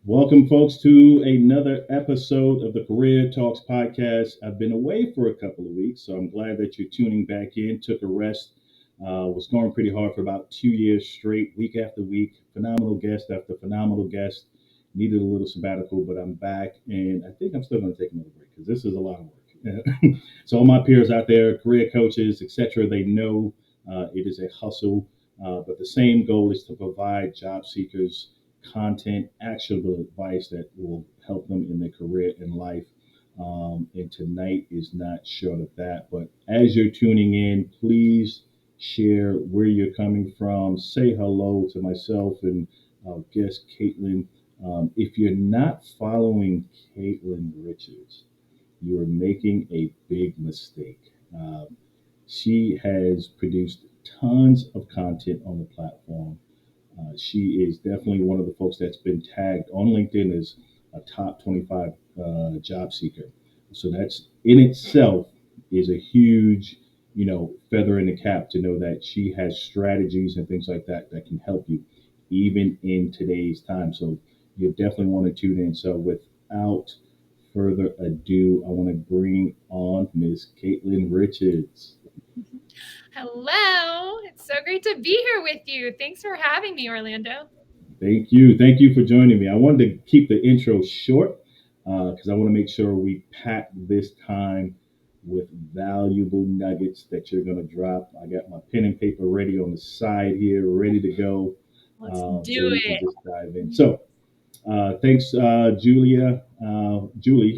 Welcome, folks, to another episode of the Career Talks podcast. I've been away for a couple of weeks, so I'm glad that you're tuning back in. Took a rest. Was going pretty hard for about 2 years straight, week after week. Phenomenal guest after phenomenal guest. Needed a little sabbatical, but I'm back, and I think I'm still going to take another break because this is a lot of work. So all my peers out there, career coaches, etc., they know it is a hustle, but the same goal is to provide job seekers content, actionable advice that will help them in their career and life. And tonight is not short of that. But as you're tuning in, please share where you're coming from. Say hello to myself and our guest, Caitlin. If you're not following Caitlin Richards, you're making a big mistake. She has produced tons of content on the platform. She is definitely one of the folks that's been tagged on LinkedIn as a top 25 job seeker. So that's in itself is a huge, feather in the cap to know that she has strategies and things like that that can help you even in today's time. So you definitely want to tune in. So without further ado, I want to bring on Miss Caitlin Richards. Hello. It's so great to be here with you. Thanks for having me, Orlando. Thank you. Thank you for joining me. I wanted to keep the intro short because I want to make sure we pack this time with valuable nuggets that you're going to drop. I got my pen and paper ready on the side here, ready to go, Let's so do we can it. just dive in. So, thanks, Julie,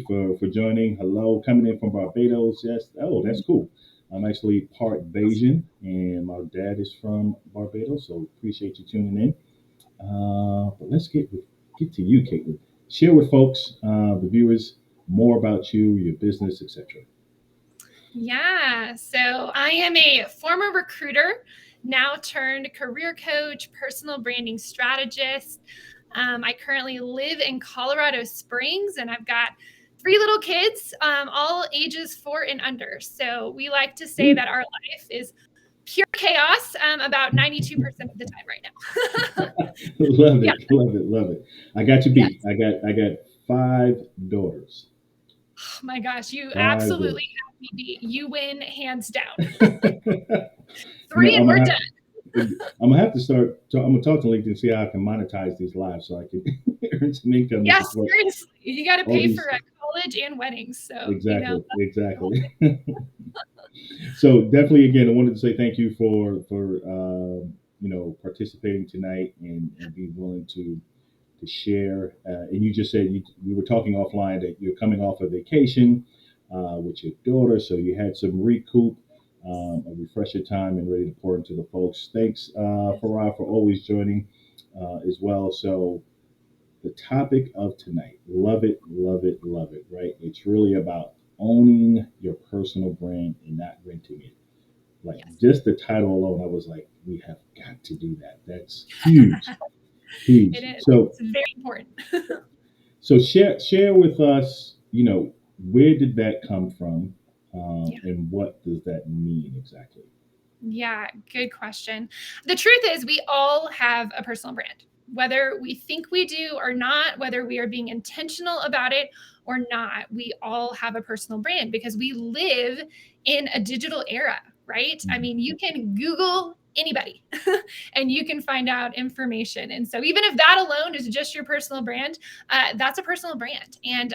for joining. Hello, coming in from Barbados. Yes. Oh, that's cool. I'm actually part Bayesian, and my dad is from Barbados, so appreciate you tuning in. But let's get to you, Caitlin. Share with folks, the viewers, more about you, your business, etc. Yeah. So I am a former recruiter, now turned career coach, personal branding strategist. I currently live in Colorado Springs and I've got three little kids, all ages 4 and under. So we like to say Ooh. that our life is pure chaos about 92% of the time right now. Love Yeah. it, love it, love it. I got you beat. Yes. I got 5 daughters. Oh my gosh, you 5 daughters. absolutely have me beat. You win hands down. You know, Three and we're done. I'm gonna have to start. I'm gonna talk to LinkedIn and see how I can monetize these lives so I can earn some income to Yes, support seriously. You got to all pay for these. college and weddings. So, Exactly, that's the whole exactly. So definitely, again, I wanted to say thank you for participating tonight and being willing to share. And you just said we were talking offline that you're coming off a vacation with your daughter, so you had some recoup, a refresher time, and ready to pour into the folks. Thanks, Farah, for always joining as well. So the topic of tonight, love it, love it, love it. Right? It's really about owning your personal brand and not renting it. Like yes. just the title alone, I was like, we have got to do that. That's huge, huge. It is. So It's very important. So share with us, where did that come from, Yeah. and what does that mean exactly? Yeah, good question. The truth is, we all have a personal brand, whether we think we do or not, whether we are being intentional about it or not. We all have a personal brand because we live in a digital era, right? I Mhm. mean, you can Google anybody and you can find out information. And so, even if that alone is just your personal brand, that's a personal brand. And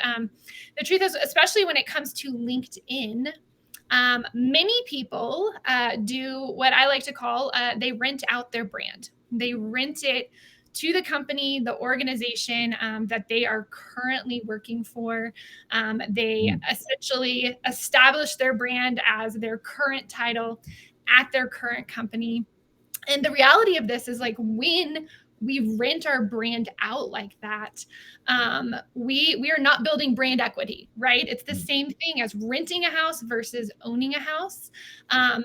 the truth is, especially when it comes to LinkedIn, many people do what I like to call they rent out their brand. They rent it to the company, the organization that they are currently working for. They Mm. essentially establish their brand as their current title at their current company. And the reality of this is like when we rent our brand out like that, we are not building brand equity, right? It's the Mm. same thing as renting a house versus owning a house. Um,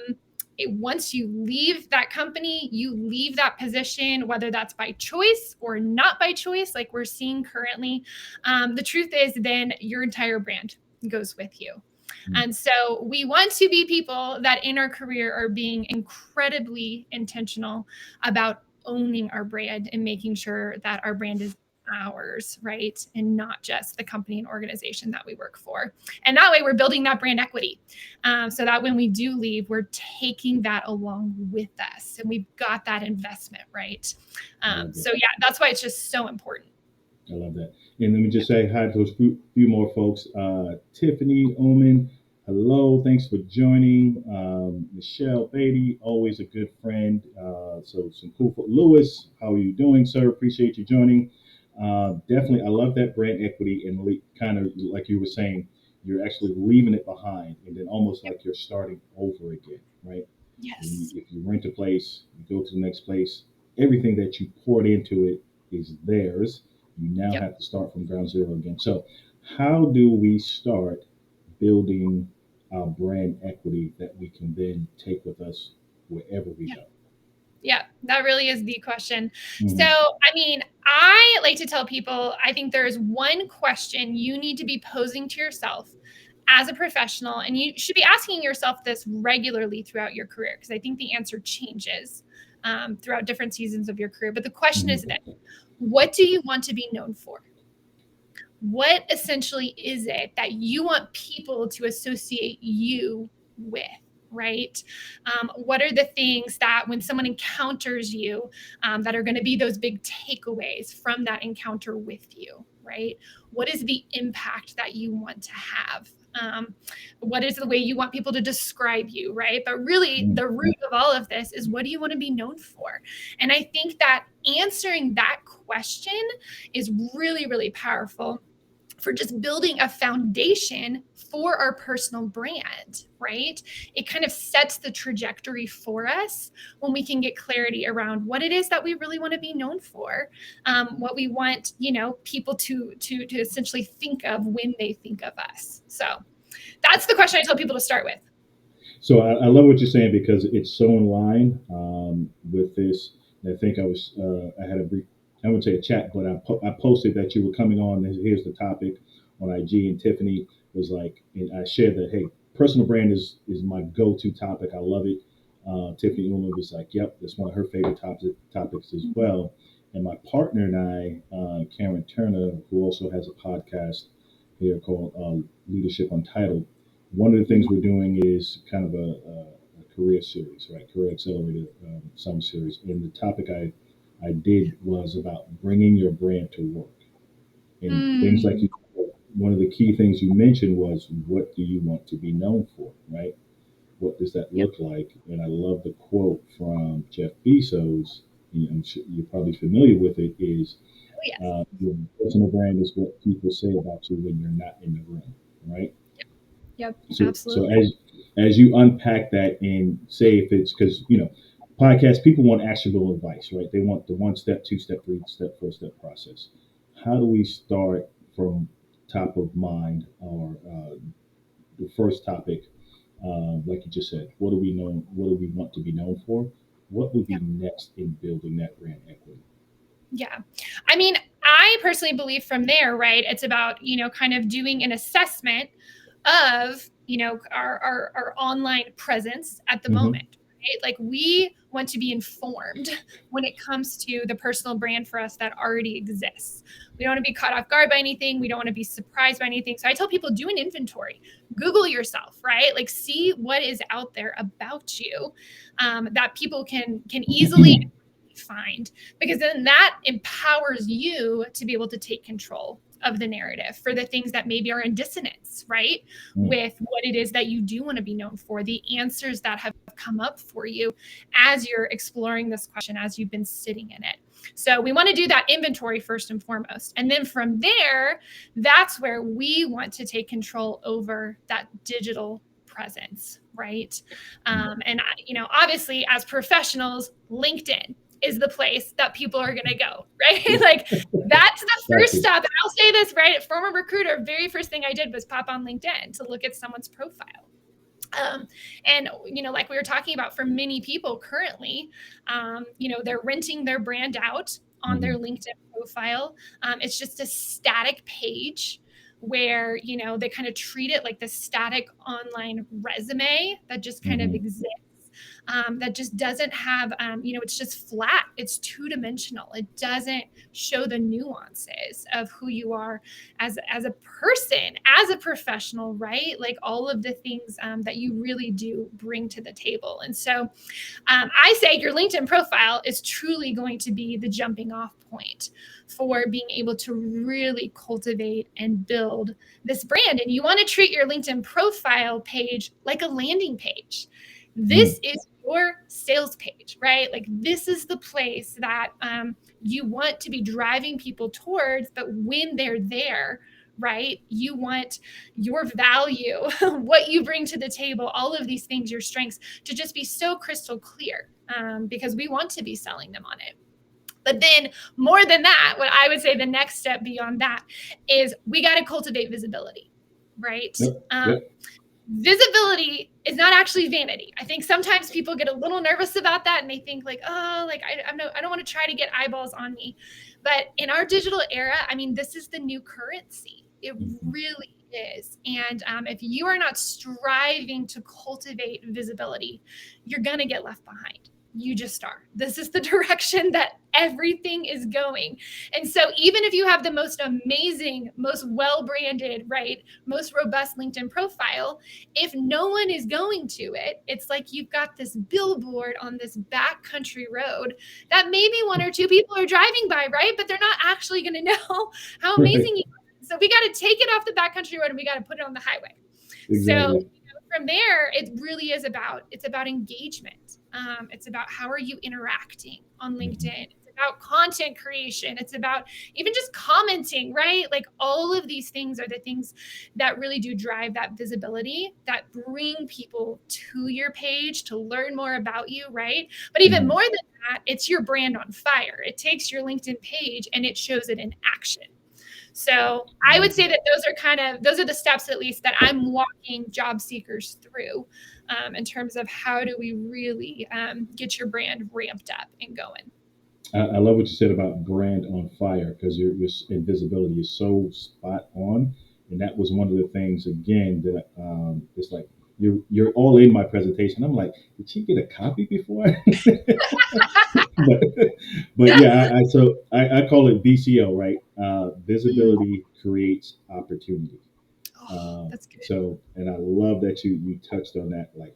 Once you leave that company, you leave that position, whether that's by choice or not by choice, like we're seeing currently. The truth is, then your entire brand goes with you. Mm. And so we want to be people that in our career are being incredibly intentional about owning our brand and making sure that our brand is ours, right? And not just the company and organization that we work for. And that way we're building that brand equity. So that when we do leave, we're taking that along with us and we've got that investment, right? So yeah, that's why it's just so important. I love that. And let me just say hi to those few more folks. Tiffany Oman, hello. Thanks for joining. Michelle Beatty, always a good friend. So some cool. Lewis, how are you doing, sir? Appreciate you joining. Definitely, I love that brand equity and kind of like you were saying, you're actually leaving it behind and then almost Yep. like you're starting over again, right? Yes. If you rent a place, you go to the next place, everything that you poured into it is theirs. You now Yep. have to start from ground zero again. So, how do we start building our brand equity that we can then take with us wherever we Yeah. go? Yeah, that really is the question. So, Mm-hmm. I mean, I like to tell people I think there is one question you need to be posing to yourself as a professional, and you should be asking yourself this regularly throughout your career because I think the answer changes throughout different seasons of your career. But the question is this: Mm-hmm. what do you want to be known for? What essentially is it that you want people to associate you with? Right? What are the things that when someone encounters you, that are going to be those big takeaways from that encounter with you? Right? What is the impact that you want to have? What is the way you want people to describe you? Right? But really, the root of all of this is what do you want to be known for? And I think that answering that question is really, really powerful for just building a foundation for our personal brand, right? It kind of sets the trajectory for us when we can get clarity around what it is that we really want to be known for, what we want, people to essentially think of when they think of us. So that's the question I tell people to start with. So I love what you're saying because it's so in line with this. And I think I had a brief, I wouldn't say a chat, but I posted that you were coming on. And here's the topic on IG, and Tiffany was like, and I shared that, hey, personal brand is my go-to topic. I love it. Tiffany Ullman was like, yep, that's one of her favorite topics as well. And my partner and I, Karen Turner, who also has a podcast here called Leadership Untitled, one of the things we're doing is kind of a career series, right? Career Accelerator some series. And the topic I did was about bringing your brand to work and things like Mm, you. One of the key things you mentioned was what do you want to be known for, right? What does that yep. look like? And I love the quote from Jeff Bezos. I'm sure you're probably familiar with it. Is Oh, yes. your personal brand is what people say about you when you're not in the room, right? Yep. So Absolutely. as you unpack that and say if it's because podcasts people want actionable advice, right? They want the one step, two step, three step, four step process. How do we start from top of mind or the first topic? Like you just said, what do we know? What do we want to be known for? What would be Yep. next in building that brand equity? Yeah. I mean, I personally believe from there, right? It's about, kind of doing an assessment of, our online presence at the Mm-hmm. moment, right? Like we want to be informed when it comes to the personal brand for us that already exists. We don't want to be caught off guard by anything. We don't want to be surprised by anything. So I tell people do an inventory, Google yourself, right? Like see what is out there about you, that people can easily find, because then that empowers you to be able to take control of the narrative for the things that maybe are in dissonance, right? With what it is that you do want to be known for, the answers that have come up for you as you're exploring this question, as you've been sitting in it. So we want to do that inventory first and foremost. And then from there, that's where we want to take control over that digital presence, right? And obviously, as professionals, LinkedIn is the place that people are going to go, right? Like that's the first Gotcha. step. And I'll say this, right? Former recruiter, very first thing I did was pop on LinkedIn to look at someone's profile. And like we were talking about, for many people currently, they're renting their brand out on their Mm-hmm. LinkedIn profile. It's just a static page where they kind of treat it like the static online resume that just kind of Mm-hmm. exists. that just doesn't have, it's just flat. It's two-dimensional. It doesn't show the nuances of who you are as a person, as a professional, right? Like all of the things that you really do bring to the table. And so I say your LinkedIn profile is truly going to be the jumping off point for being able to really cultivate and build this brand. And you want to treat your LinkedIn profile page like a landing page. This is your sales page, right? Like this is the place that you want to be driving people towards. But when they're there, right, you want your value, what you bring to the table, all of these things, your strengths, to just be so crystal clear, because we want to be selling them on it. But then more than that, what I would say the next step beyond that is we got to cultivate visibility, right? Yep. Yep. Visibility is not actually vanity. I think sometimes people get a little nervous about that and they think like, oh, like I don't want to try to get eyeballs on me. But in our digital era, I mean, this is the new currency. It really is. And if you are not striving to cultivate visibility, you're going to get left behind. You just are. This is the direction that everything is going. And so even if you have the most amazing, most well-branded, right, most robust LinkedIn profile, if no one is going to it, it's like you've got this billboard on this backcountry road that maybe one or two people are driving by, right? But they're not actually going to know how amazing you are. So we got to take it off the backcountry road and we got to put it on the highway. Exactly. So from there, it really is it's about engagement. It's about how are you interacting on LinkedIn. It's about content creation. It's about even just commenting, right? Like all of these things are the things that really do drive that visibility, that bring people to your page to learn more about you, right? But even more than that, it's your brand on fire. It takes your LinkedIn page and it shows it in action. So I would say that those are the steps, at least, that I'm walking job seekers through in terms of how do we really get your brand ramped up and going. I love what you said about brand on fire because your invisibility is so spot on, and that was one of the things again that it's like you're all in my presentation. I'm like, did she get a copy before? but, but yeah, I call it VCO, right? Visibility creates opportunity. Oh, that's good. So, and I love that you touched on that, like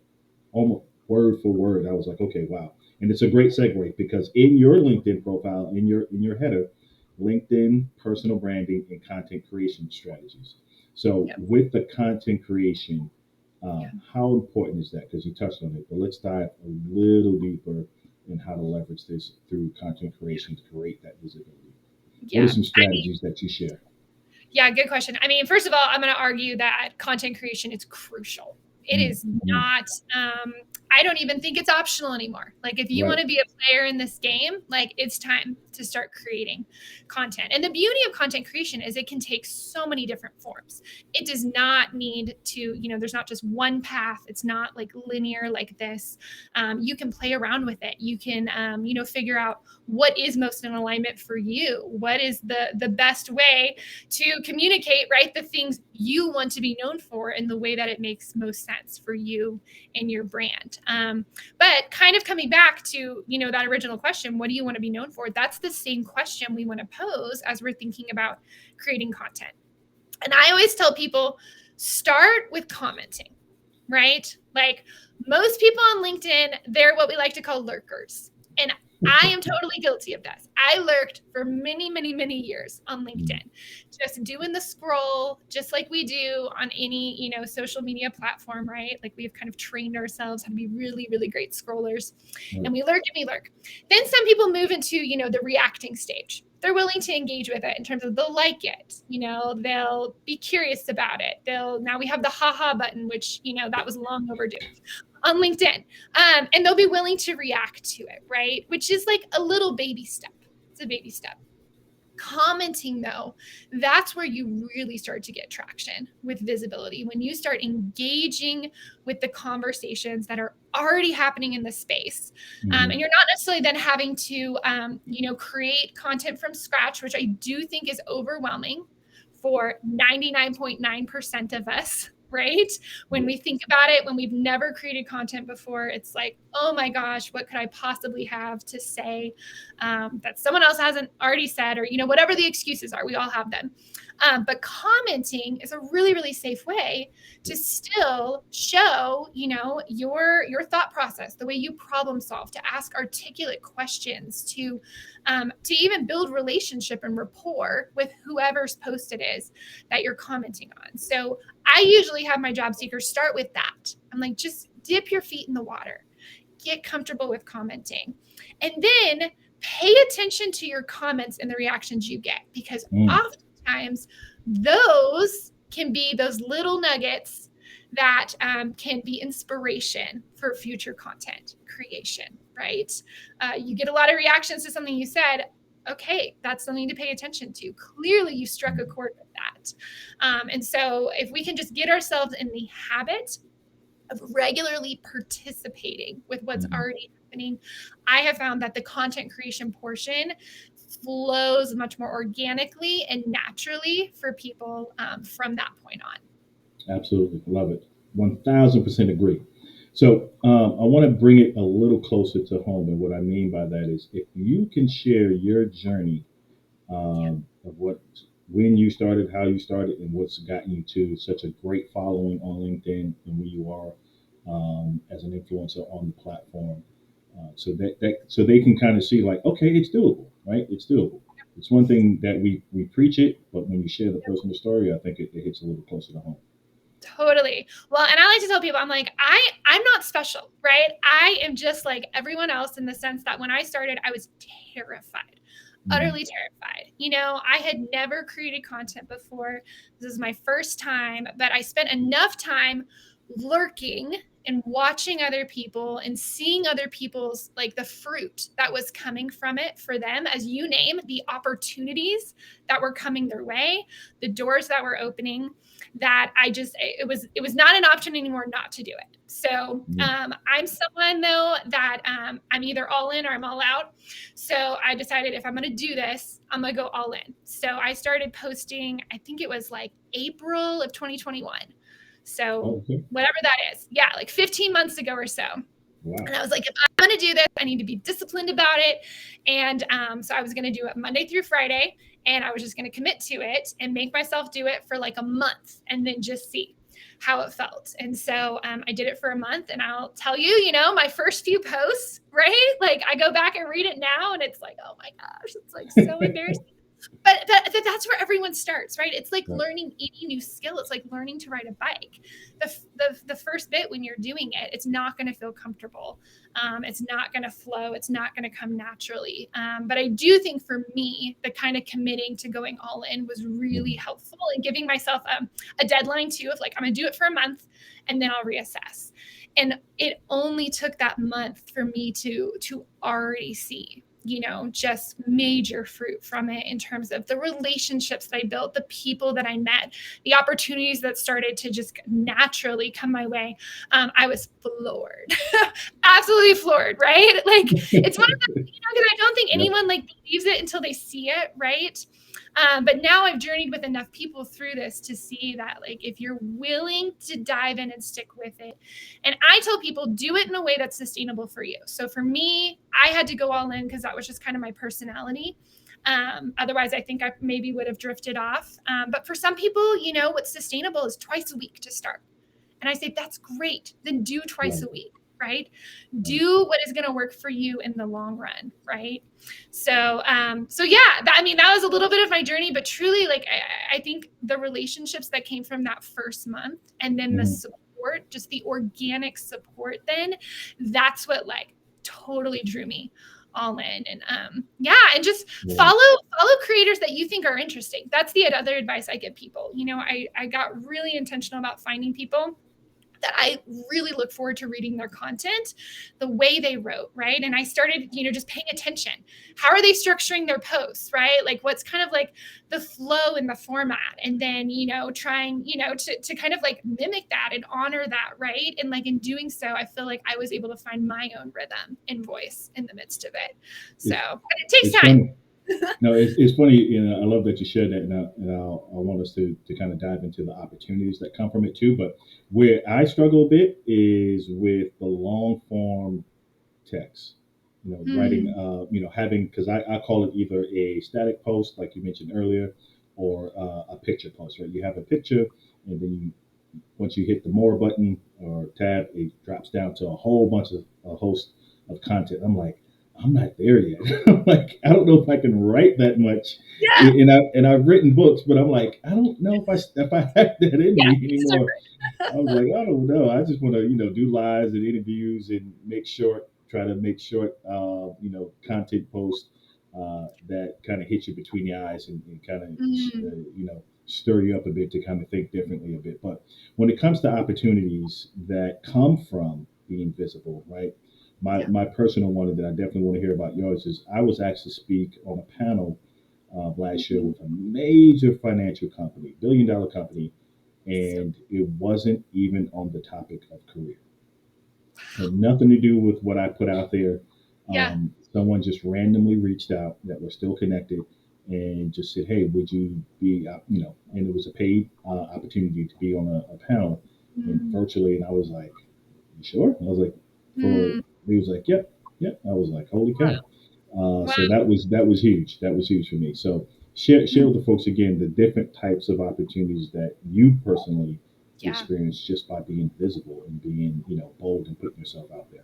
almost word for word. I was like, okay, wow. And it's a great segue because in your LinkedIn profile, in your header, LinkedIn personal branding and content creation strategies. So Yep. with the content creation, Yeah. how important is that? Because you touched on it, but let's dive a little deeper in how to leverage this through content creation to create that visibility. What are Yeah. some strategies that you share? Yeah, good question. I mean, first of all, I'm going to argue that content creation is crucial. It is Mm-hmm. not, I don't even think it's optional anymore. Like, if you Right. want to be a player in this game, like, it's time to start creating content. And the beauty of content creation is it can take so many different forms. It does not need to, there's not just one path. It's not like linear like this. You can play around with it. You can, figure out what is most in alignment for you. What is the best way to communicate, right, the things you want to be known for in the way that it makes most sense for you and your brand. But kind of coming back to, that original question, what do you want to be known for? That's the same question we want to pose as we're thinking about creating content. And I always tell people, start with commenting, right? Like most people on LinkedIn, they're what we like to call lurkers. And I am totally guilty of this. I lurked for many, many, many years on LinkedIn, just doing the scroll, just like we do on any, social media platform, right? Like we've kind of trained ourselves how to be really, really great scrollers. And we lurk and we lurk. Then some people move into, the reacting stage. They're willing to engage with it in terms of they'll like it, they'll be curious about it. Now we have the haha button, which, that was long overdue on LinkedIn. And they'll be willing to react to it, right? Which is like a little baby step. It's a baby step. Commenting, though, that's where you really start to get traction with visibility. When you start engaging with the conversations that are already happening in the space, and you're not necessarily then having to, create content from scratch, which I do think is overwhelming for 99.9% of us. right? When Yeah. we think about it, when we've never created content before, it's like, oh my gosh, what could I possibly have to say that someone else hasn't already said, or, whatever the excuses are, we all have them. But commenting is a really, really safe way to still show, your thought process, the way you problem solve, to ask articulate questions, to even build relationship and rapport with whoever's post it is that you're commenting on. So I usually have my job seekers start with that. I'm like, just dip your feet in the water, get comfortable with commenting, and then pay attention to your comments and the reactions you get, because Mm. oftentimes those can be those little nuggets that can be inspiration for future content creation, right? You get a lot of reactions to something you said. Okay, that's something to pay attention to. Clearly, you struck a chord with that. And so, if we can just get ourselves in the habit of regularly participating with what's Mhm. already happening, I have found that the content creation portion flows much more organically and naturally for people from that point on. Absolutely. Love it. 1000% agree. So I want to bring it a little closer to home. And what I mean by that is if you can share your journey Yeah. of when you started, how you started, and what's gotten you to such a great following on LinkedIn and where you are as an influencer on the platform, so they can kind of see like, okay, it's doable, right? It's doable. It's one thing that we preach it, but when you share the personal story, I think it hits a little closer to home. Totally. Well, and I like to tell people, I'm like, I'm not special, right? I am just like everyone else in the sense that when I started, I was terrified, Mhm. utterly terrified. I had never created content before. This is my first time, but I spent enough time lurking and watching other people and seeing other people's, like, the fruit that was coming from it for them, as you name the opportunities that were coming their way, the doors that were opening, that it was not an option anymore not to do it. So Yeah. I'm someone, though, that I'm either all in or I'm all out. So I decided, if I'm going to do this, I'm going to go all in. So I started posting, I think it was like April of 2021. So Oh, okay. whatever that is, yeah, like 15 months ago or so. Wow. And I was like, if I'm going to do this, I need to be disciplined about it. And so I was going to do it Monday through Friday. And I was just going to commit to it and make myself do it for like a month and then just see how it felt. And so I did it for a month. And I'll tell you, my first few posts, right? Like, I go back and read it now and it's like, oh my gosh, it's like so embarrassing. But that's where everyone starts, right? It's like Right. learning any new skill. It's like learning to ride a bike. The first bit when you're doing it, it's not going to feel comfortable. It's not going to flow. It's not going to come naturally. But I do think for me, the kind of committing to going all in was really Mhm. helpful, and giving myself a deadline too, of like, I'm going to do it for a month and then I'll reassess. And it only took that month for me to already see, just major fruit from it, in terms of the relationships that I built, the people that I met, the opportunities that started to just naturally come my way. I was floored, absolutely floored, right? Like, it's one of the, because I don't think Yep. anyone, like, believes it until they see it, right? But now I've journeyed with enough people through this to see that, like, if you're willing to dive in and stick with it, and I tell people, do it in a way that's sustainable for you. So for me, I had to go all in because that was just kind of my personality. Otherwise, I think I maybe would have drifted off. But for some people, what's sustainable is twice a week to start. And I say, that's great. Then do twice Right. a week, right? Right. Do what is going to work for you in the long run, right? So yeah, that was a little bit of my journey, but truly, like, I think the relationships that came from that first month, and then the Mhm. support, just the organic support, then that's what, like, totally drew me all in. And yeah, and just Right. follow creators that you think are interesting. That's the other advice I give people. I got really intentional about finding people that I really look forward to reading their content, the way they wrote, right? And I started, just paying attention. How are they structuring their posts, right? Like, what's kind of like the flow in the format? And then, trying, to kind of like mimic that and honor that, right? And, like, in doing so, I feel like I was able to find my own rhythm and voice in the midst of it. So, It's but it takes it's time. funny. No, it's funny. I love that you shared that, I want us to kind of dive into the opportunities that come from it too. But where I struggle a bit is with the long form text. Writing, Hmm. having, because I call it either a static post, like you mentioned earlier, or a picture post. Right, you have a picture, and then once you hit the more button or tab, it drops down to a whole bunch of a host of content. I'm like, I'm not there yet. I'm like, I don't know if I can write that much. Yeah. And I've written books, but I'm like, I don't know if I have that in Yeah. me It's anymore. I was like, I don't know. I just want to, do lives and interviews and try to make short, content posts that kind of hit you between the eyes and kind of, different. stir you up a bit to kind of think differently a bit. But when it comes to opportunities that come from being visible, right? My Yeah. my personal one that I definitely want to hear about yours is I was asked to speak on a panel last year Mhm. with a major financial company, $1 billion company, So and it wasn't even on the topic of career. Had nothing to do with what I put out there. yeah. Someone just randomly reached out that we're still connected and just said, "Hey, would you be, And it was a paid opportunity to be on a panel and Mm. virtually. And I was like, "You sure?" I was like, "For." Mm. He was like, "Yep, yep." I was like, "Holy Wow. cow!" Wow. So that was huge. That was huge for me. So share Mm. with the folks again the different types of opportunities that you personally Yeah. experience just by being visible and being bold and putting yourself out there.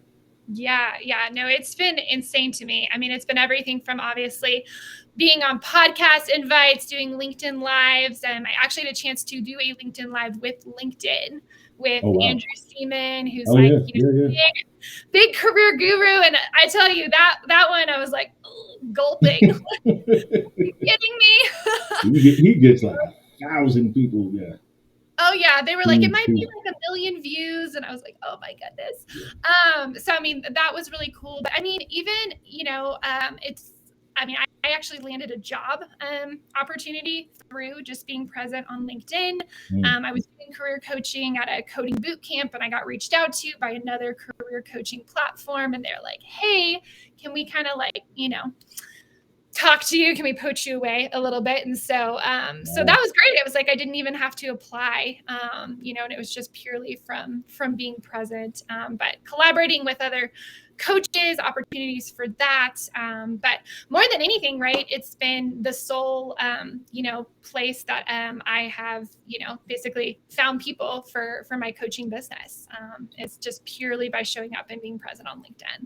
Yeah, yeah. No, it's been insane to me. I mean, it's been everything from obviously being on podcast invites, doing LinkedIn lives. I actually had a chance to do a LinkedIn live with LinkedIn with Oh wow. Andrew Seaman, who's Oh like, yeah, yeah, yeah. big career guru. And I tell you that one, I was like, gulping. Are you kidding me? he gets like 1,000 people. Yeah, Oh yeah, they were like, it huge, might be huge. like 1 million views, and I was like, oh my goodness. Yeah. So I mean, that was really cool. But I mean, even it's. I mean, I actually landed a job opportunity through just being present on LinkedIn. Mm. I was doing career coaching at a coding boot camp, and I got reached out to by another career coaching platform, and they're like, "Hey, can we kind of like talk to you? Can we poach you away a little bit?" And so that Wow. was great. It was like I didn't even have to apply, and it was just purely from being present. But collaborating with other coaches, opportunities for that. But more than anything, right? It's been the sole, place that I have, basically found people for my coaching business. It's just purely by showing up and being present on LinkedIn.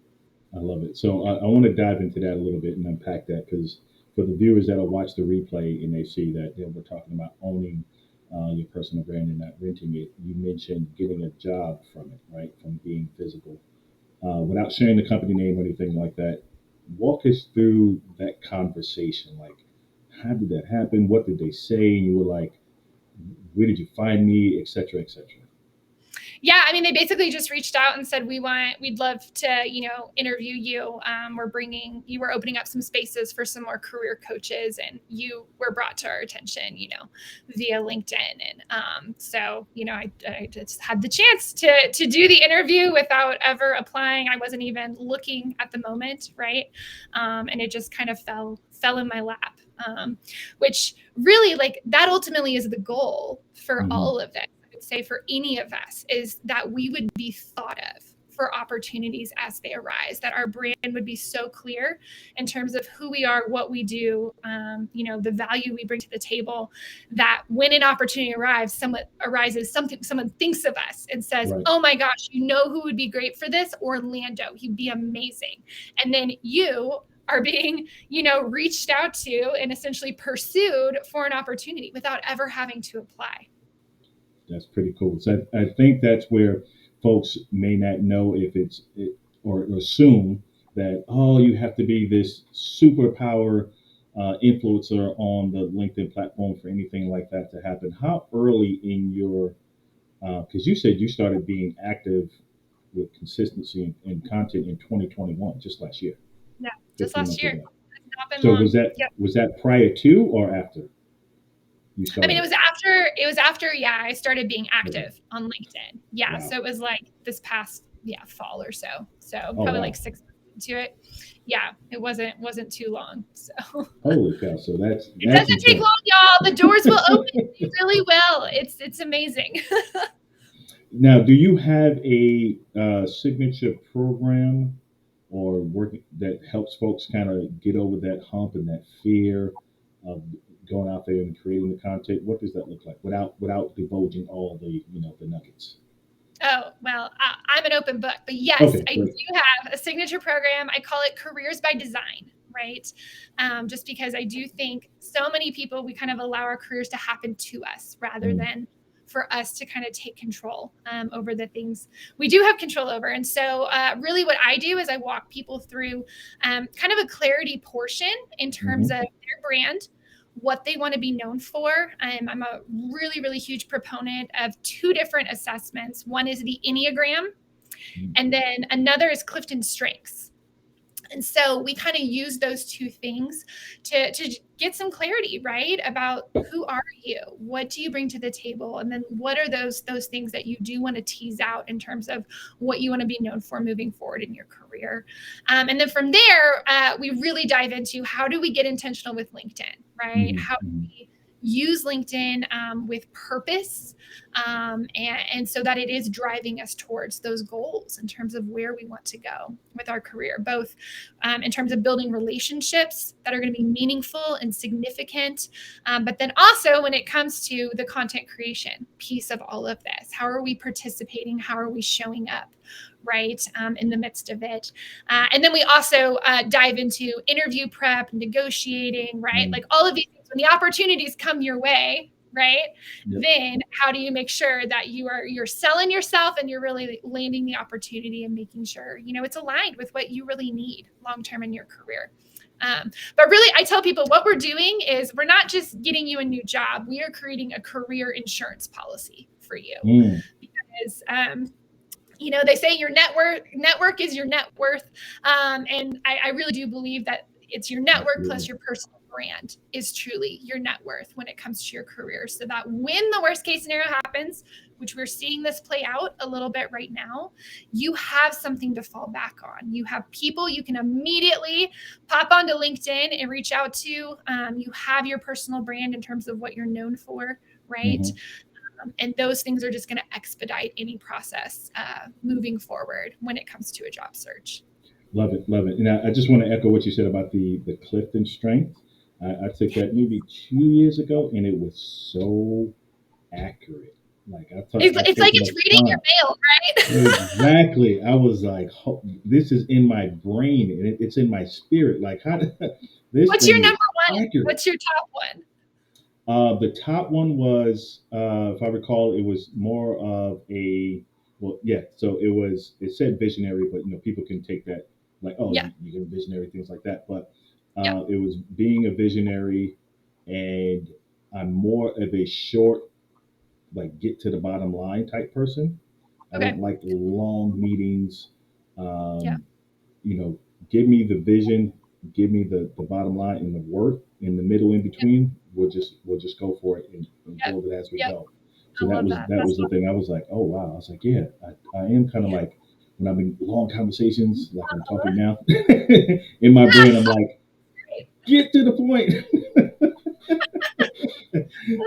I love it. So I want to dive into that a little bit and unpack that because for the viewers that'll watch the replay and they see that we're talking about owning your personal brand and not renting it, you mentioned getting a job from it, right? From being visible. Without sharing the company name or anything like that, walk us through that conversation. Like, how did that happen? What did they say? And you were like, where did you find me, et cetera, et cetera. Yeah, I mean, they basically just reached out and said, we'd love to, interview you. We're opening up some spaces for some more career coaches, and you were brought to our attention, via LinkedIn. And so, I just had the chance to do the interview without ever applying. I wasn't even looking at the moment, right? And it just kind of fell in my lap. Which really, like, that ultimately is the goal for Mm-hmm. all of it. Say for any of us is that we would be thought of for opportunities as they arise, that our brand would be so clear in terms of who we are, what we do, the value we bring to the table, that when an opportunity someone thinks of us and says, Right. oh my gosh, who would be great for this? Orlando, he'd be amazing. And then you are being, reached out to and essentially pursued for an opportunity without ever having to apply. That's pretty cool. So I think that's where folks may not know if or assume that, oh, you have to be this superpower influencer on the LinkedIn platform for anything like that to happen. How early in your, because you said you started being active with consistency and content in 2021, just last year, Yeah, just 15 last months year. ago. It's not been So long. Yep. was that prior to or after you I mean, started? it was after, yeah, I started being Okay. active on LinkedIn. Yeah. Wow. So it was like this past, fall or so. So Oh probably like wow. 6 months. into it. Yeah, it wasn't too long. So Holy cow! So it that's doesn't take intense. long, y'all. The doors will open. They really will. It's amazing. Now, do you have a signature program or work that helps folks kind of get over that hump and that fear of going out there and creating the content? What does that look like without divulging all the nuggets? Oh, well, I'm an open book, but yes, Okay, I great. do have a signature program. I call it Careers by Design, right? Just because I do think so many people, we kind of allow our careers to happen to us rather Mm, than for us to kind of take control over the things we do have control over. And so, really, what I do is I walk people through kind of a clarity portion in terms of hmm their brand, what they want to be known for. I'm a really, really huge proponent of two different assessments. One is the Enneagram, and then another is Clifton Strengths. And so we kind of use those two things to get some clarity, right? About who are you? What do you bring to the table? And then what are those things that you do want to tease out in terms of what you want to be known for moving forward in your career? And then from there, we really dive into how do we get intentional with LinkedIn, right? hmm How do hmm we use LinkedIn with purpose, and so that it is driving us towards those goals in terms of where we want to go with our career, both in terms of building relationships that are going to be meaningful and significant. But then also when it comes to the content creation piece of all of this, how are we participating? How are we showing up? Right, in the midst of it. And then we also dive into interview prep, negotiating, right? mm Like all of these things, when the opportunities come your way, right? Yep. Then how do you make sure that you're selling yourself and you're really landing the opportunity and making sure it's aligned with what you really need long term in your career. But really, I tell people what we're doing is we're not just getting you a new job, we are creating a career insurance policy for you. Mm, Because they say your network is your net worth. And I really do believe that it's your network plus absolutely. your personal brand is truly your net worth when it comes to your career. So that when the worst case scenario happens, which we're seeing this play out a little bit right now, you have something to fall back on. You have people you can immediately pop onto LinkedIn and reach out to. You have your personal brand in terms of what you're known for, right? hmm And those things are just going to expedite any process moving forward when it comes to a job search. Love it, love it. And I just want to echo what you said about the Clifton Strength. I took that maybe 2 years ago, and it was so accurate. Like I've It's like taken it's the reading your time. mail, right? Exactly. I was like, this is in my brain and it's in my spirit. Like, how did, this What's your thing number is one? accurate. What's your top one? The top one was, if I recall, it was more of well, yeah. So it said visionary, but people can take that like, oh, Yeah. you're a visionary, things like that. But Yeah. it was being a visionary, and I'm more of a short, like get to the bottom line type person. I don't Okay. like long meetings. Yeah. Um, you know, give me the vision, give me the bottom line and the work in the middle in Yep. between. We'll just go for it and Yep. build it as we Yep. go. So I that love was that. that That's was the thing. I was like, oh wow. I was like, yeah, I am kind of yeah. like when I'm in long conversations, like I'm talking now. In my brain, I'm like, Great. get to the point.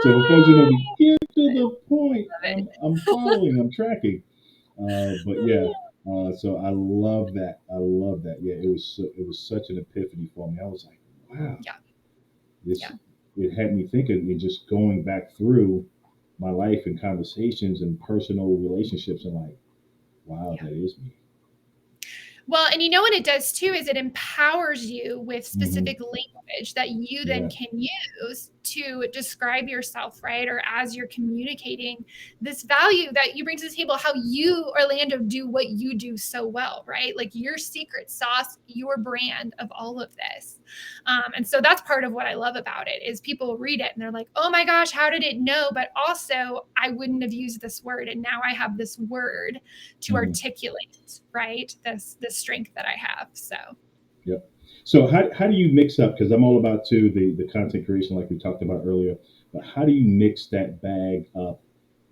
So for folks who know me, get to the point. Love it. I'm following, I'm tracking. But yeah, so I love that. I love that. Yeah, it was such an epiphany for me. I was like, wow, Yeah. this Yeah. it had me thinking and just going back through my life and conversations and personal relationships and like, wow, Yeah. that is me. Well, and what it does too is it empowers you with hmm specific language that you then Yeah. can use to describe yourself, right? Or as you're communicating this value that you bring to the table, how you, Orlando, do what you do so well, right? Like your secret sauce, your brand of all of this. And so that's part of what I love about it is people read it and they're like, oh my gosh, how did it know? But also I wouldn't have used this word. And now I have this word to hmm articulate, right? This strength that I have. So Yep. So how do you mix up? Because I'm all about too the content creation, like we talked about earlier. But how do you mix that bag up?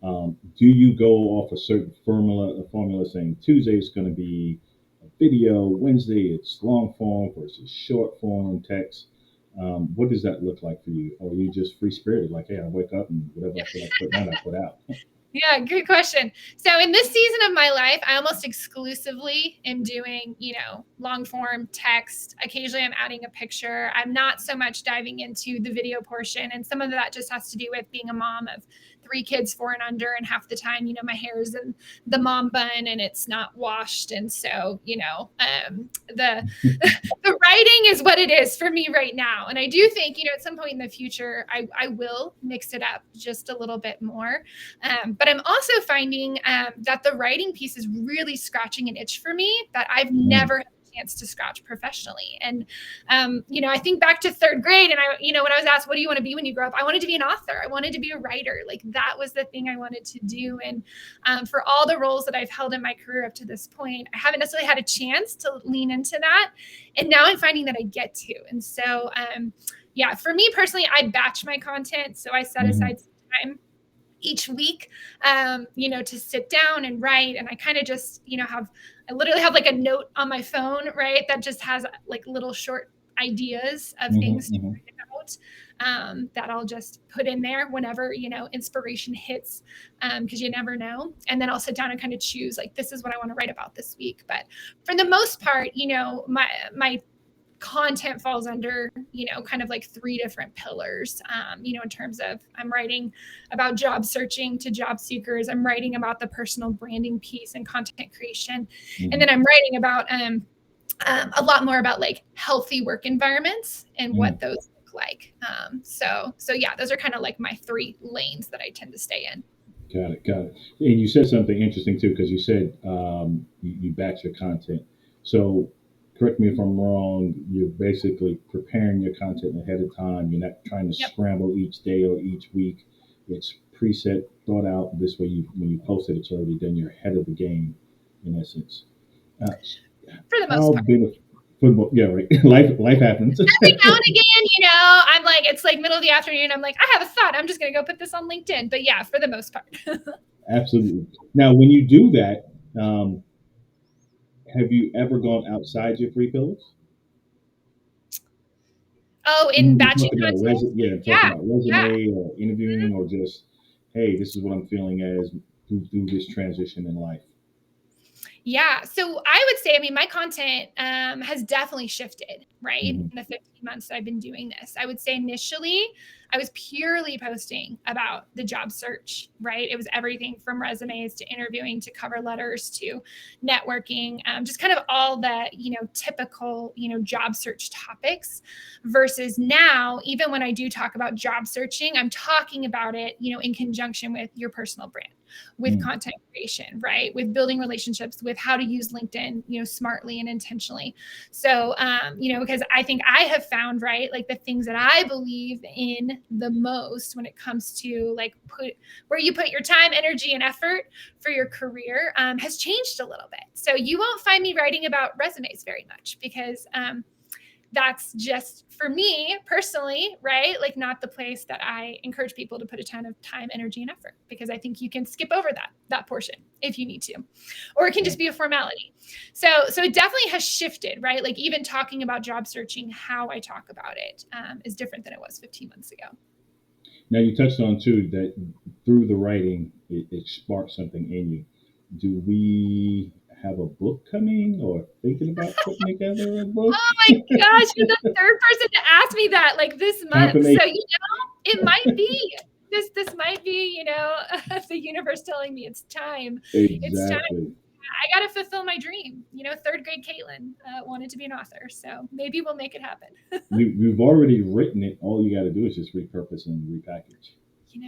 Do you go off a certain formula saying Tuesday is going to be video. Wednesday, it's long form versus short form text. What does that look like for you? Or are you just free spirited? Like, hey, I wake up and whatever I feel like putting out, I put out. Yeah, good question. So in this season of my life, I almost exclusively am doing, long form text. Occasionally I'm adding a picture. I'm not so much diving into the video portion. And some of that just has to do with being a mom of 3 kids, 4 and under. And half the time, my hair is in the mom bun and it's not washed. And so, the the writing is what it is for me right now. And I do think, at some point in the future, I will mix it up just a little bit more. But I'm also finding that the writing piece is really scratching an itch for me that I've Mm, never had a chance to scratch professionally. And, I think back to 3rd grade and when I was asked, what do you want to be when you grow up? I wanted to be an author. I wanted to be a writer. Like that was the thing I wanted to do. And for all the roles that I've held in my career up to this point, I haven't necessarily had a chance to lean into that. And now I'm finding that I get to. And so, yeah, for me personally, I batch my content. So I set mhm, aside some time each week, to sit down and write. And I kind of just, I literally have like a note on my phone, right? That just has like little short ideas of mhm, things to mhm, write about, that I'll just put in there whenever, inspiration hits, because you never know. And then I'll sit down and kind of choose like, this is what I want to write about this week. But for the most part, my content falls under, kind of like 3 different pillars, in terms of I'm writing about job searching to job seekers. I'm writing about the personal branding piece and content creation. And mhm, then I'm writing about a lot more about like healthy work environments and what mhm. those look like. So yeah, those are kind of like my 3 lanes that I tend to stay in. Got it. Got it. And you said something interesting too, because you said you batch your content. So, correct me if I'm wrong. You're basically preparing your content ahead of time. You're not trying to Yep. scramble each day or each week. It's preset, thought out. This way, when you post it, it's already done. You're ahead of the game, in essence. Uh, For the most how part. beneficial? Football, yeah, right. Life happens. Every now and again, I'm like, it's like middle of the afternoon. I'm like, I have a thought. I'm just going to go put this on LinkedIn. But yeah, for the most part. Absolutely. Now, when you do that, um, have you ever gone outside your three pillars? Oh, in I'm batching talking about content? yeah, I'm talking Yeah. about Yeah. resume or Mhm. interviewing or just, hey, this is what I'm feeling as through this transition in life. Yeah. So I would say, I mean, my content has definitely shifted, right? In Hmm. the 15 months that I've been doing this. I would say initially, I was purely posting about the job search, right? It was everything from resumes to interviewing to cover letters to networking, just kind of all the, typical, job search topics. Versus now, even when I do talk about job searching, I'm talking about it, in conjunction with your personal brand, with Mm. content creation, right? With building relationships, with how to use LinkedIn, smartly and intentionally. So, because I think I have found, right, like the things that I believe in the most when it comes to like where you put your time, energy, and effort for your career, has changed a little bit. So you won't find me writing about resumes very much because, that's just for me personally, right? Like not the place that I encourage people to put a ton of time, energy, and effort, because I think you can skip over that portion if you need to, or it can Yeah. just be a formality. So it definitely has shifted, right? Like even talking about job searching, how I talk about it, is different than it was 15 months ago. Now you touched on too that through the writing, it sparked something in you. Do we have a book coming or thinking about putting together a book? Oh my gosh, you're the third person to ask me that like this month. So, Confirmation. it might be. This might be, the universe telling me it's time. It's time. Exactly. I got to fulfill my dream. 3rd grade Caitlin wanted to be an author. So maybe we'll make it happen. You've already written it. All you got to do is just repurpose and repackage.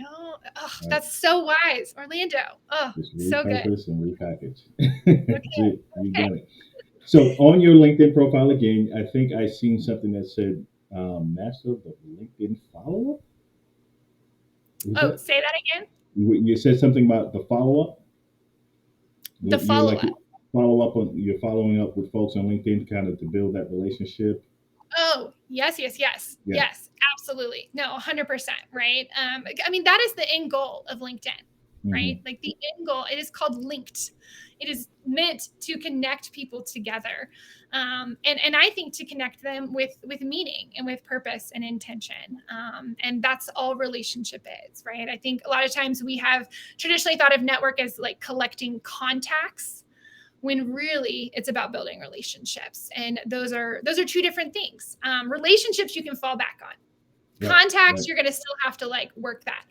Oh, Right? that's so wise. Orlando. Oh, Just so good. repurpose and repackage. That's Okay. it. You've Okay. done it. So on your LinkedIn profile again, I think I seen something that said master of the LinkedIn follow up. Was Oh, that say that again. you said something about the follow up? The You're follow like up. follow up on you're following up with folks on LinkedIn, kind of to build that relationship. Oh, yes, yes, yes, Yeah. yes, absolutely. No, 100%, right? I mean, that is the end goal of LinkedIn, right? Hmm. Like the end goal, it is called linked. It is meant to connect people together, and I think to connect them with meaning and with purpose and intention, and that's all relationship is, right? I think a lot of times we have traditionally thought of network as like collecting contacts, when really it's about building relationships, and those are two different things. Relationships you can fall back on. Right. Contacts, Right. you're going to still have to like work that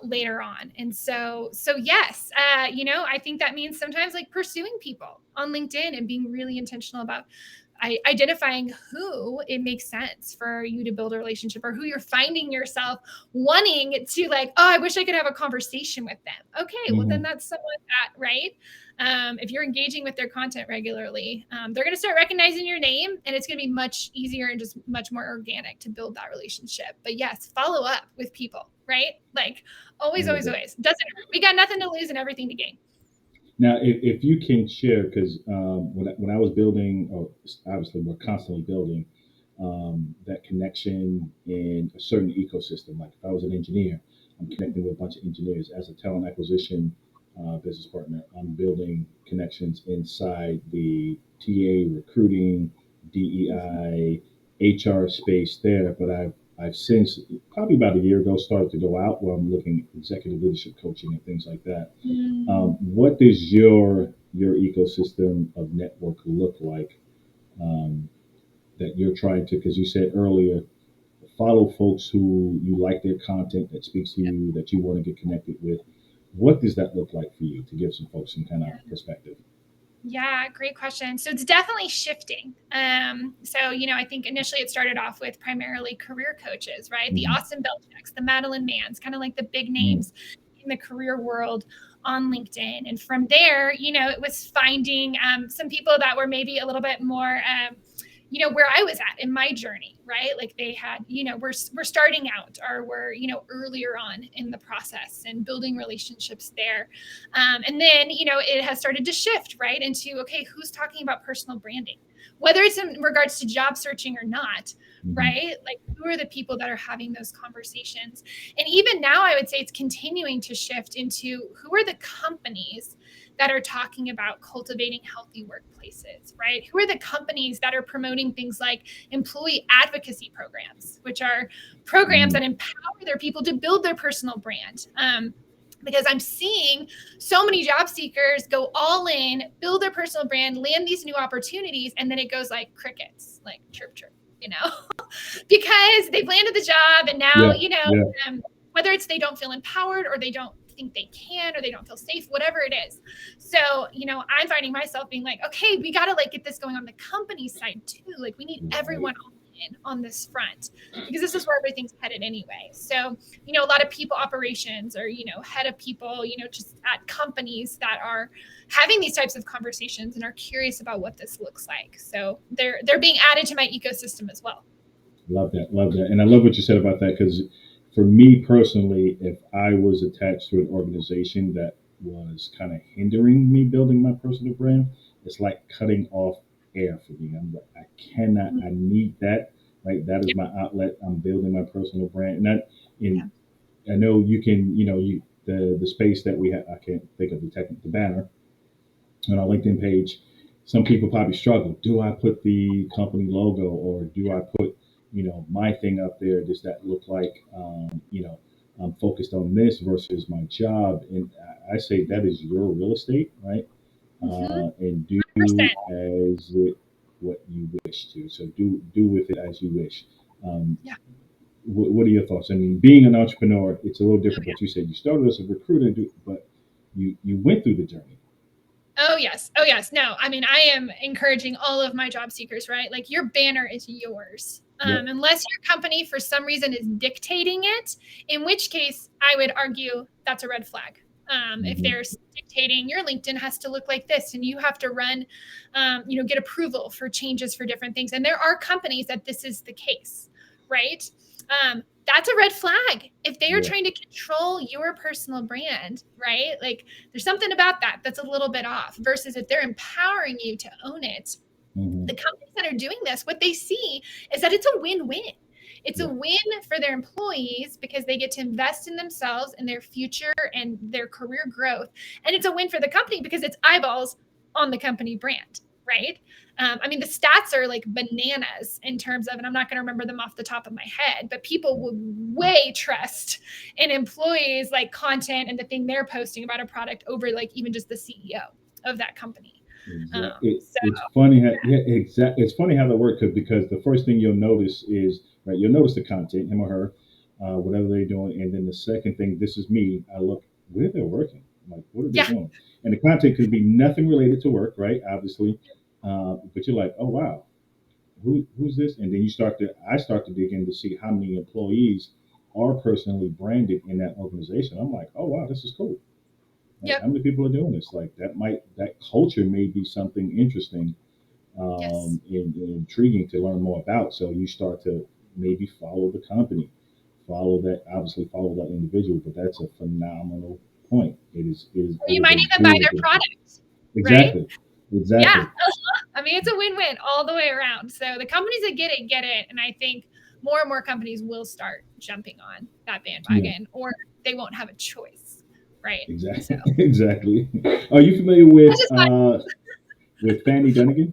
later on. And so yes, I think that means sometimes like pursuing people on LinkedIn and being really intentional about identifying who it makes sense for you to build a relationship, or who you're finding yourself wanting to like, oh, I wish I could have a conversation with them. Okay, well then Mhm. that's someone that, right? If you're engaging with their content regularly, they're going to start recognizing your name, and it's going to be much easier and just much more organic to build that relationship. But yes, follow up with people, right? Like I always, love always, that. always. Doesn't hurt. We got nothing to lose and everything to gain. Now, if you can share, because when I was building, or obviously we're constantly building that connection in a certain ecosystem. Like if I was an engineer, I'm connecting with a bunch of engineers. As a talent acquisition business partner, I'm building connections inside the TA, recruiting, DEI, HR space there. But I've since, probably about a year ago, started to go out where I'm looking at executive leadership coaching and things like that. Mm, What does your ecosystem of network look like, um, that you're trying to? Because you said earlier, follow folks who you like their content, that speaks to you, that you want to get connected with. What does that look like for you, to give some folks some kind of perspective? yeah, great question. So it's definitely shifting. So I think initially it started off with primarily career coaches, right? The Mm-hmm. Austin Belchicks, the Madeline Manns, kind of like the big Mm-hmm. names in the career world on LinkedIn. And from there, it was finding some people that were maybe a little bit more where I was at in my journey, right? Like they had, we're starting out, or we're, earlier on in the process and building relationships there. And then, it has started to shift, right, into, okay, who's talking about personal branding, whether it's in regards to job searching or not, Mm-hmm. right? Like, who are the people that are having those conversations? And even now, I would say it's continuing to shift into who are the companies that are talking about cultivating healthy workplaces, right? Who are the companies that are promoting things like employee advocacy programs, which are programs Mm-hmm. that empower their people to build their personal brand? Because I'm seeing so many job seekers go all in, build their personal brand, land these new opportunities, and then it goes like crickets, like chirp, chirp, because they've landed the job, and now, Yeah. Yeah. whether it's they don't feel empowered, or they don't think they can, or they don't feel safe, whatever it is. So, I'm finding myself being like, okay, we got to like get this going on the company side too. Like we need Right. everyone in on this front, because this is where everything's headed anyway. So, a lot of people operations, or, head of people, just at companies that are having these types of conversations and are curious about what this looks like. So they're being added to my ecosystem as well. Love that. Love that. And I love what you said about that, because for me personally, if I was attached to an organization that was kind of hindering me building my personal brand, it's like cutting off air for me. I'm like, I cannot, I need that. Right. That is Yeah. my outlet. I'm building my personal brand. And that, Yeah. in, I know you can, the space that we have, I can't think of the banner on our LinkedIn page, some people probably struggle. Do I put the company logo, or do I put, my thing up there? Does that look like, I'm focused on this versus my job? And I say that is your real estate, right? Mm-hmm. And do 100%. as it what you wish to. So do with it as you wish. Um, Yeah. what are your thoughts? I mean, being an entrepreneur, it's a little Oh, different. yeah. But you said you started as a recruiter, but you went through the journey. Oh, yes. Oh, yes. No, I mean, I am encouraging all of my job seekers, right? Like your banner is yours. Yep. Unless your company for some reason is dictating it, in which case I would argue that's a red flag. If Hmm. they're dictating your LinkedIn has to look like this, and you have to run, get approval for changes for different things. And there are companies that this is the case, right? That's a red flag. If they are Yeah. trying to control your personal brand, right? Like there's something about that that's a little bit off, versus if they're empowering you to own it. Hmm. The companies that are doing this, what they see is that it's a win-win. It's a Yeah. win for their employees because they get to invest in themselves and their future and their career growth. And it's a win for the company because it's eyeballs on the company brand, right? I mean, the stats are like bananas in terms of, and I'm not going to remember them off the top of my head, but people would way trust in employees like content and the thing they're posting about a product over like even just the CEO of that company. Exactly. So It's funny how yeah, exactly. It's funny how that works because the first thing you'll notice is right. You'll notice the content, him or her, whatever they're doing, and then the second thing. This is me. I look where they're working. Like, what are they yeah, doing? And the content could be nothing related to work, right? Obviously, but you're like, oh wow, who's this? And then I start to dig in to see how many employees are personally branded in that organization. I'm like, oh wow, this is cool. Like, how yep, many people are doing this? Like, that culture may be something interesting yes. and intriguing to learn more about. So you start to maybe follow the company, obviously follow that individual. But that's a phenomenal point. Or It you is might a even buy very their good point. product, right? Exactly, Yeah. exactly. I mean, it's a win-win all the way around. So the companies that get it. And I think more and more companies will start jumping on that Yeah, bandwagon or they won't have a choice. Right. So exactly, exactly. Are you familiar that's just my with Fanny Dunnigan?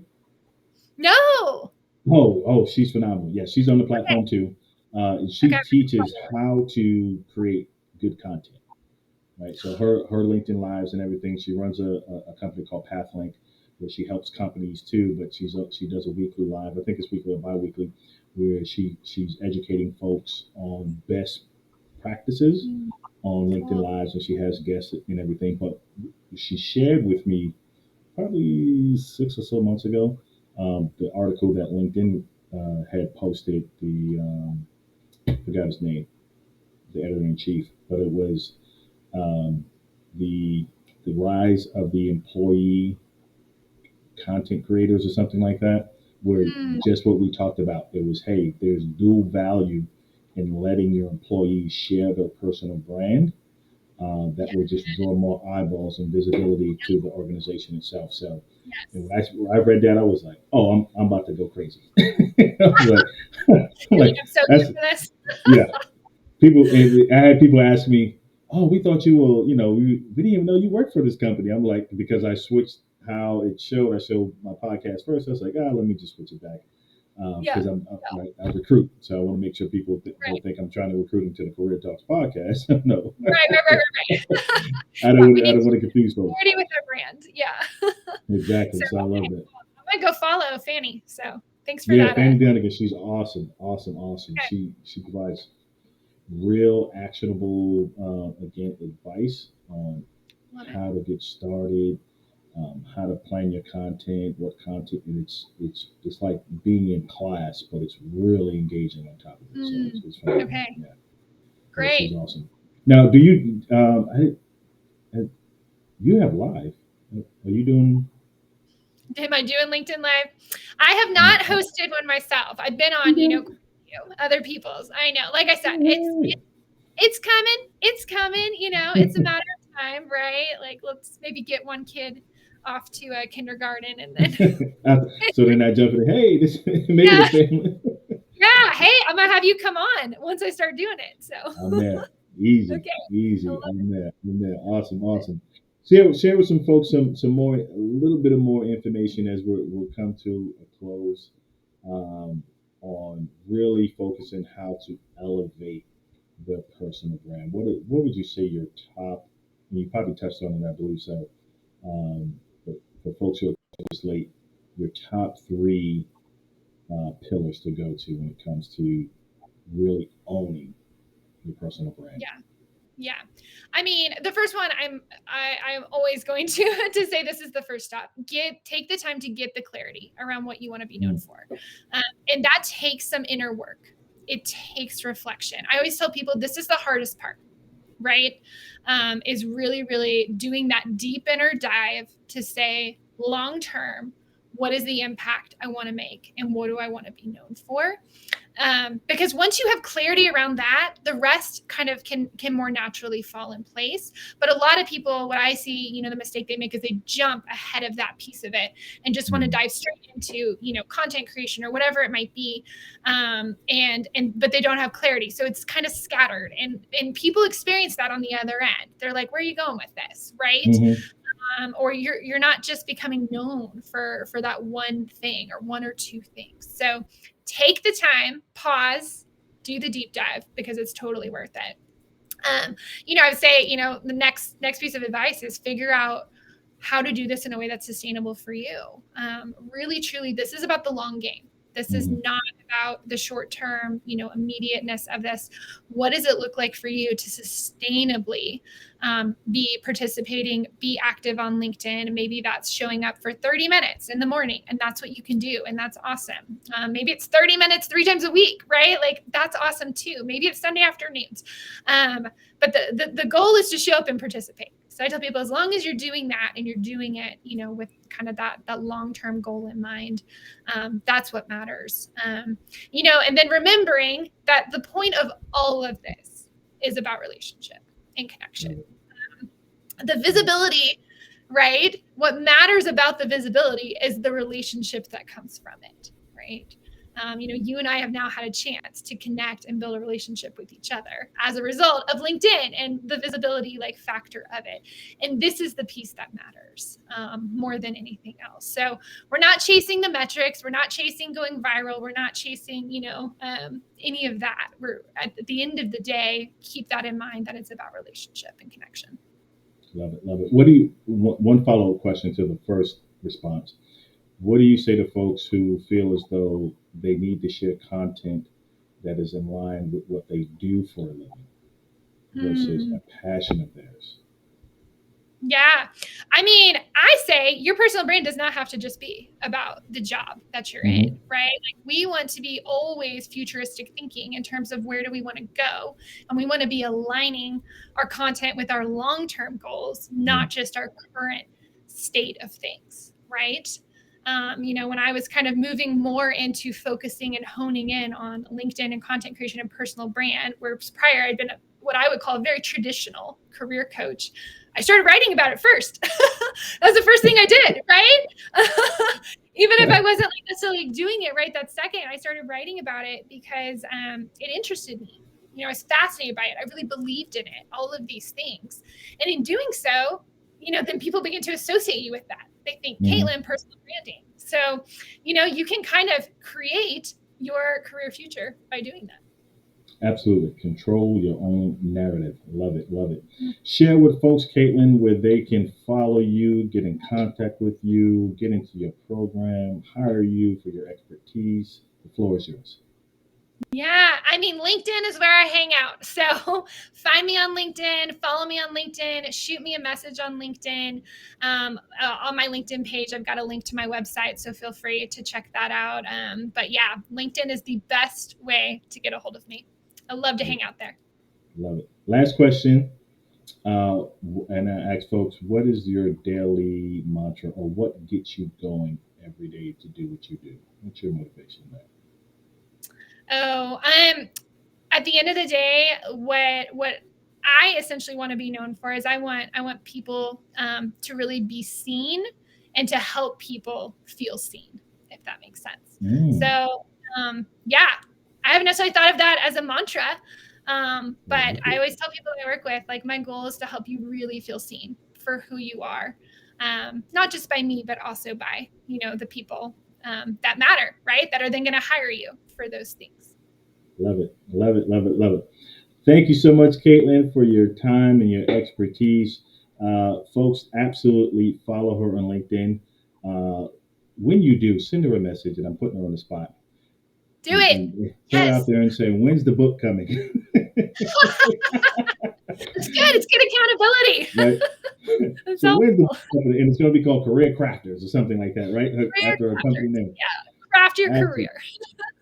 no. Oh, she's phenomenal. Yeah, she's on the Okay. platform too. Okay. She teaches how to create good content. Right? So her LinkedIn lives and everything. She runs a company called Pathlink, where she helps companies too. But she does a weekly live. I think it's weekly or biweekly, where she's educating folks on best practices Mm, on LinkedIn cool. lives, and she has guests and everything. But she shared with me probably 6 or so months ago the article that LinkedIn had posted. I forgot his name, the editor in chief, but it was um, the the rise of the employee content creators or something like that, where Mm, just what we talked about. It was, hey, there's dual value in letting your employees share their personal brand. That yeah. will just draw more eyeballs and visibility to the organization itself. So, and Yes. when I read that, I was like, oh, I'm about to go crazy. I was like, I'm You're like, like, I'm so that's good for this. yeah, people. And I had people ask me, "Oh, we thought you were, we didn't even know you worked for this company." I'm like, because I switched how it showed. I showed my podcast first. I was like, let me just switch it back Yeah. because I recruit, so I want to make sure people don't Right. think I'm trying to recruit them to the Career Talks podcast. No, Right. Yeah. We I need don't want to confuse folks. clarity with our brand. Yeah. Exactly. So So I love that. I'm gonna go follow Fanny. So thanks for Yeah, that. Fanny Dunnigan, she's awesome, awesome, awesome. Okay. She provides real actionable again advice on Love it. how to get started, how to plan your content, what content, and it's like being in class, but it's really engaging on top of it. So Mm, it's phenomenal. okay. Yeah, yeah, she's Great. awesome. Now, do you you have live? Are you doing? Am I doing LinkedIn Live? I have No, not hosted one myself. I've been you on, don't. other people's. I know. Like I said, All it's coming. It's coming. It's a matter of time, right? Like let's maybe get one kid off to a kindergarten and then right. So they're not jumping. Hey, this make it a yeah, family. yeah. Hey, I'm gonna have you come on once I start doing it. So I'm there. Easy, okay, I easy. love I'm there. I'm there. Awesome, awesome. Share with some folks some more, a little bit of more information as we'll come to a close um, on really focusing how to elevate the personal brand. What would you say your top? And you probably touched on it, I believe so. But for folks who are just late, your top three pillars to go to when it comes to really owning your personal brand. yeah. Yeah. I mean, the first one I'm always going to to say this is the first stop. Take the time to get the clarity around what you want to be known Mm, for. And that takes some inner work. It takes reflection. I always tell people this is the hardest part, right? Is really, really doing that deep inner dive to say long term, what is the impact I want to make and what do I want to be known for? Because once you have clarity around that, the rest kind of can more naturally fall in place. But a lot of people, what I see, the mistake they make is they jump ahead of that piece of it and just want to Mm-hmm. dive straight into content creation or whatever it might be, and but they don't have clarity, so it's kind of scattered, and people experience that on the other end. They're like, where are you going with this, right? Mm-hmm. Or you're not just becoming known for that one thing or one or two things. So take the time, pause, do the deep dive, because it's totally worth it. I would say, the next piece of advice is figure out how to do this in a way that's sustainable for you. Really, truly, this is about the long game. This is Mm-hmm. not about the short term, immediateness of this. What does it look like for you to sustainably be participating, be active on LinkedIn? Maybe that's showing up for 30 minutes in the morning, and that's what you can do. And that's awesome. Maybe it's 30 minutes 3 times a week, right? Like, that's awesome too. Maybe it's Sunday afternoons. But the goal is to show up and participate. So I tell people, as long as you're doing that and you're doing it, with kind of that long-term goal in mind, that's what matters. And then remembering that the point of all of this is about relationship and connection. The visibility, right? What matters about the visibility is the relationship that comes from it, right? You and I have now had a chance to connect and build a relationship with each other as a result of LinkedIn and the visibility factor of it. And this is the piece that matters more than anything else. So we're not chasing the metrics. We're not chasing going viral. We're not chasing, any of that. We're at the end of the day, keep that in mind, that it's about relationship and connection. Love it, love it. What do you? One follow up question to the first response. What do you say to folks who feel as though they need to share content that is in line with what they do for a living versus Hmm. a passion of theirs? Yeah. I mean, I say your personal brand does not have to just be about the job that you're in, Mm-hmm. right? Like, we want to be always futuristic thinking in terms of where do we want to go. And we want to be aligning our content with our long-term goals, not just our current state of things, right? When I was kind of moving more into focusing and honing in on LinkedIn and content creation and personal brand, where prior I'd been what I would call a very traditional career coach, I started writing about it first. That's the first thing I did, right? Even if I wasn't necessarily doing it right that second, I started writing about it because it interested me. I was fascinated by it. I really believed in it, all of these things. And in doing so, then people begin to associate you with that. They think, Mm-hmm. Caitlin, personal branding. So, you can kind of create your career future by doing that. Absolutely. Control your own narrative. Love it. Love it. Share with folks, Caitlin, where they can follow you, get in contact with you, get into your program, hire you for your expertise. The floor is yours. Yeah, I mean, LinkedIn is where I hang out. So find me on LinkedIn, follow me on LinkedIn, shoot me a message on LinkedIn. On my LinkedIn page, I've got a link to my website, so feel free to check that out. But yeah, LinkedIn is the best way to get a hold of me. I love to hang out there. Love it. Last question. Uh, and I ask folks, what is your daily mantra or what gets you going every day to do what you do? What's your motivation there? Oh, at the end of the day, what I essentially want to be known for is I want people to really be seen and to help people feel seen, if that makes sense. Mm, So yeah, I haven't necessarily thought of that as a mantra, I but like I it. always tell people I work with, like, my goal is to help you really feel seen for who you are, not just by me, but also by the people that matter, right? That are then going to hire you for those things. Love it. Love it. Love it. Love it. Thank you so much, Caitlin, for your time and your expertise. Folks, absolutely follow her on LinkedIn. Uh, when you do, send her a message, and I'm putting her on the spot. Do And, it. and put her out Yes. there and say, when's the book coming? It's good. It's good accountability. Right? It's So where's the helpful. book coming? And it's going to be called Career Crafters or something like that, right? Career After her company crafters. name. Yeah. Craft your Absolutely. career.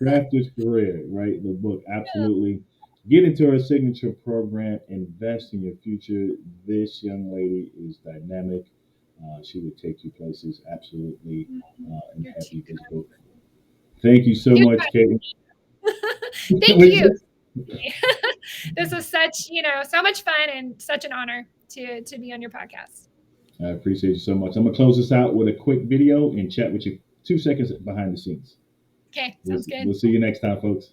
Crafters Career, right? The book, Yeah. absolutely. Get into our signature program, invest in your future. This young lady is dynamic. She would take you places absolutely and You're have too you kind. visible. Thank you so Too much, kind. Kate. Thank you. This was such, so much fun and such an honor to be on your podcast. I appreciate you so much. I'm gonna close this out with a quick video and chat with you 2 seconds behind the scenes. Okay, We'll, sounds good. we'll see you next time, folks.